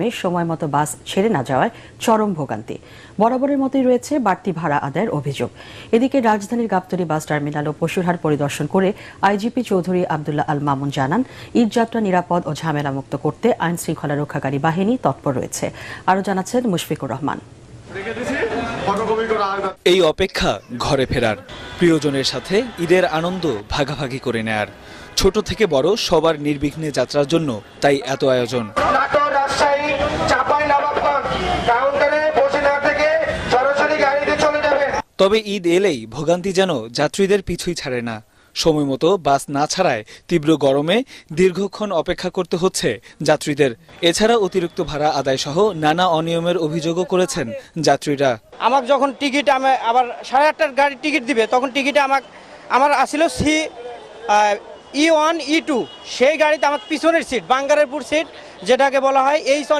গরমে সময় মতো বাস ছেড়ে না যাওয়ায় চরম ভোগান্তি। বরাবরের মতোই রয়েছে বাড়তি ভাড়া আদায়ের অভিযোগ। এদিকে রাজধানীর গাবতলী বাস টার্মিনাল ও পশুরহাট পরিদর্শন করে আইজিপি চৌধুরী আব্দুল্লাহ আল মামুন জানান, ঈদযাত্রা নিরাপদ ও ঝামেলামুক্ত করতে আইন শৃঙ্খলা রক্ষাকারী বাহিনী তৎপর রয়েছে। আরও জানাচ্ছেন মুশফিকুর রহমান। এই অপেক্ষা ঘরে ফেরার, প্রিয়জনের সাথে ঈদের আনন্দ ভাগাভাগি করে নেয়ার, ছোট থেকে বড় সবার নির্বিঘ্নে যাত্রার জন্য তাই এত আয়োজন। তবে ঈদ এলেই ভোগান্তি যেন যাত্রীদের পিছুই ছাড়ে না। সময় মতো বাস না ছাড়ায় তীব্র গরমে দীর্ঘক্ষণ অপেক্ষা করতে হচ্ছে যাত্রীদের। এছাড়া অতিরিক্ত ভাড়া আদায় সহ নানা অনিয়মের অভিযোগও করেছেন যাত্রীরা। আমাকে যখন টিকিট আবার 8:30টার গাড়ির টিকিট দিবে, তখন টিকিটে আমার আসছিল E1 E2, সেই গাড়িতে আমার পিছনের সিট, বাঙ্গারেরপুর সিট যেটাকে বলা হয় H1